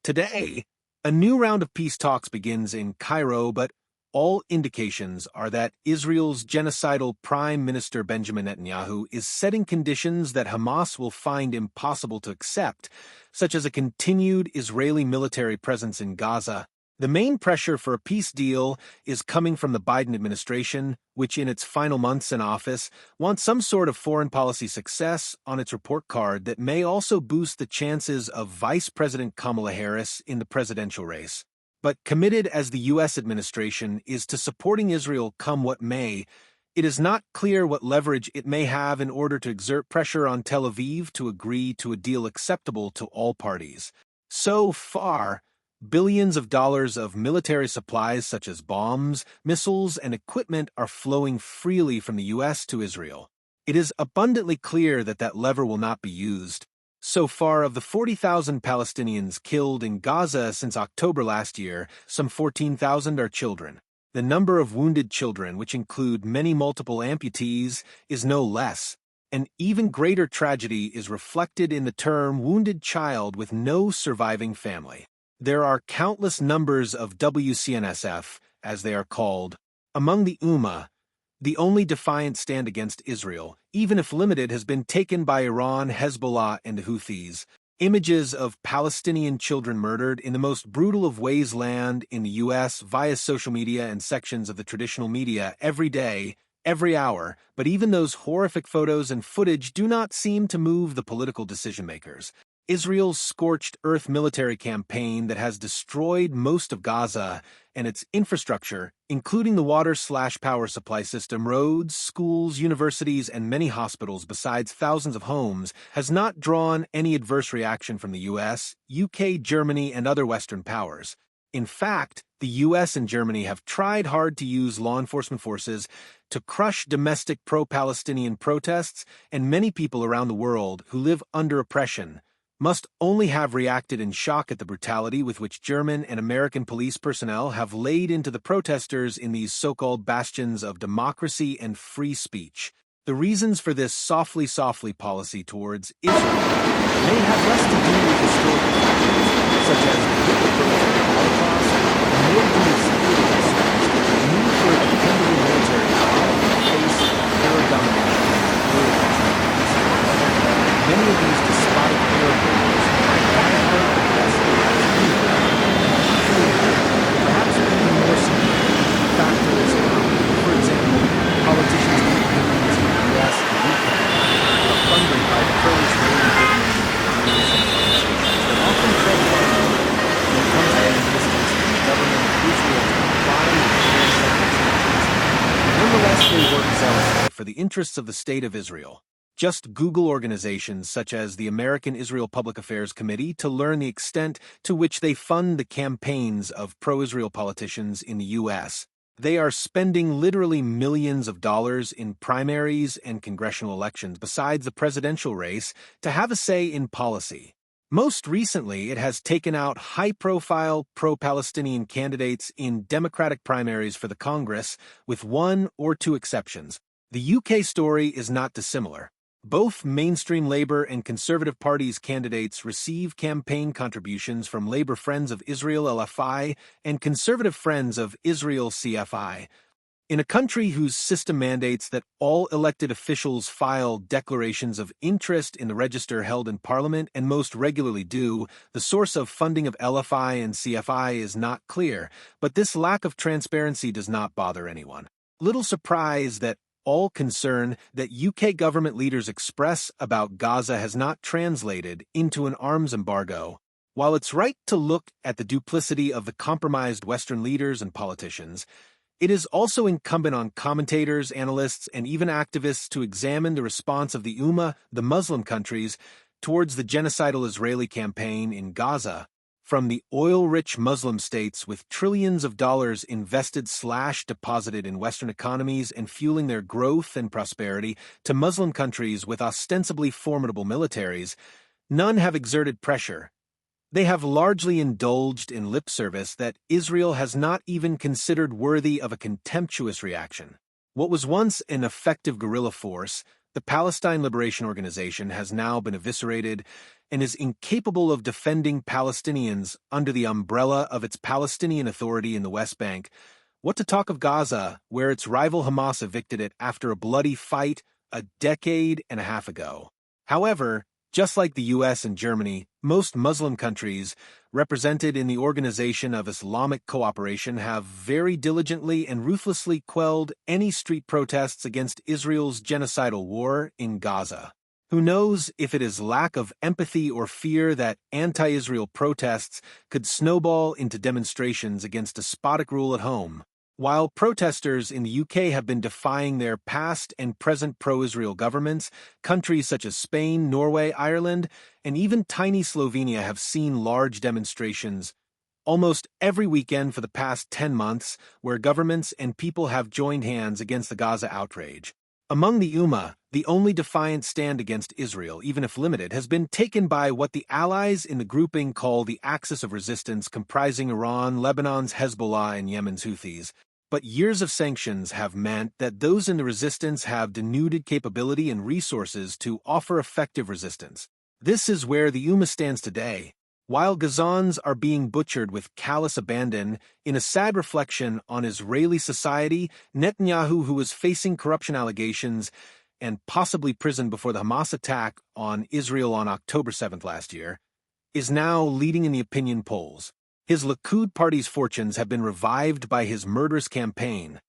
Today, a new round of peace talks begins in Cairo, but all indications are that Israel's genocidal Prime Minister Benjamin Netanyahu is setting conditions that Hamas will find impossible to accept, such as a continued Israeli military presence in Gaza. The main pressure for a peace deal is coming from the Biden administration, which in its final months in office wants some sort of foreign policy success on its report card that may also boost the chances of Vice President Kamala Harris in the presidential race. But committed as the U.S. administration is to supporting Israel come what may, it is not clear what leverage it may have in order to exert pressure on Tel Aviv to agree to a deal acceptable to all parties. So far, billions of dollars of military supplies such as bombs, missiles, and equipment are flowing freely from the U.S. to Israel. It is abundantly clear that that lever will not be used. So far, of the 40,000 Palestinians killed in Gaza since October last year, some 14,000 are children. The number of wounded children, which include many multiple amputees, is no less. An even greater tragedy is reflected in the term wounded child with no surviving family. There are countless numbers of WCNSF, as they are called, among the Ummah. The only defiant stand against Israel, even if limited, has been taken by Iran, Hezbollah, and the Houthis. Images of Palestinian children murdered in the most brutal of ways land in the U.S. via social media and sections of the traditional media every day, every hour, but even those horrific photos and footage do not seem to move the political decision-makers. Israel's scorched earth military campaign that has destroyed most of Gaza and its infrastructure, including the water/power supply system, roads, schools, universities, and many hospitals besides thousands of homes, has not drawn any adverse reaction from the US, UK, Germany, and other Western powers. In fact, the US and Germany have tried hard to use law enforcement forces to crush domestic pro-Palestinian protests, and many people around the world who live under oppression must only have reacted in shock at the brutality with which German and American police personnel have laid into the protesters in these so-called bastions of democracy and free speech. The reasons for this softly policy towards Israel may have less to do with historical factors, such as the Hitler of the Holocaust, and more to do with security concerns, the need for a dependable military power in the face of terror domination and global extremism. Many of these despotic Arab rulers are diehard progressive perhaps even more significant factor is how, for example, politicians and opinions in the U.S. and UK are funded by pro-Israeli governments and organizations that often tread water when it comes to the resistance of the government of Israel to comply with foreign sanctions. Nonetheless, they work zealously for the interests of the State of Israel. Just Google organizations such as the American Israel Public Affairs Committee to learn the extent to which they fund the campaigns of pro-Israel politicians in the U.S. They are spending literally millions of dollars in primaries and congressional elections besides the presidential race to have a say in policy. Most recently, it has taken out high-profile pro-Palestinian candidates in Democratic primaries for the Congress, with one or two exceptions. The UK story is not dissimilar. Both mainstream Labour and Conservative Party's candidates receive campaign contributions from Labour Friends of Israel LFI and Conservative Friends of Israel CFI. In a country whose system mandates that all elected officials file declarations of interest in the register held in Parliament and most regularly do, the source of funding of LFI and CFI is not clear, but this lack of transparency does not bother anyone. Little surprise that all concern that UK government leaders express about Gaza has not translated into an arms embargo. While it's right to look at the duplicity of the compromised Western leaders and politicians, it is also incumbent on commentators, analysts, and even activists to examine the response of the Ummah, the Muslim countries, towards the genocidal Israeli campaign in Gaza. From the oil-rich Muslim states with trillions of dollars invested/deposited in Western economies and fueling their growth and prosperity, to Muslim countries with ostensibly formidable militaries, none have exerted pressure. They have largely indulged in lip service that Israel has not even considered worthy of a contemptuous reaction. What was once an effective guerrilla force, The Palestine Liberation Organization has now been eviscerated and is incapable of defending Palestinians under the umbrella of its Palestinian Authority in the West Bank. What to talk of Gaza, where its rival Hamas evicted it after a bloody fight a decade and a half ago. However, just like the US and Germany, most Muslim countries represented in the Organization of Islamic Cooperation have very diligently and ruthlessly quelled any street protests against Israel's genocidal war in Gaza. Who knows if it is lack of empathy or fear that anti-Israel protests could snowball into demonstrations against despotic rule at home? While protesters in the UK have been defying their past and present pro-Israel governments, countries such as Spain, Norway, Ireland, and even tiny Slovenia have seen large demonstrations almost every weekend for the past 10 months, where governments and people have joined hands against the Gaza outrage. Among the Ummah, the only defiant stand against Israel, even if limited, has been taken by what the allies in the grouping call the Axis of Resistance, comprising Iran, Lebanon's Hezbollah, and Yemen's Houthis. But years of sanctions have meant that those in the resistance have denuded capability and resources to offer effective resistance. This is where the Ummah stands today. While Gazans are being butchered with callous abandon, in a sad reflection on Israeli society, Netanyahu, who was facing corruption allegations and possibly prison before the Hamas attack on Israel on October 7th last year, is now leading in the opinion polls. His Likud party's fortunes have been revived by his murderous campaign,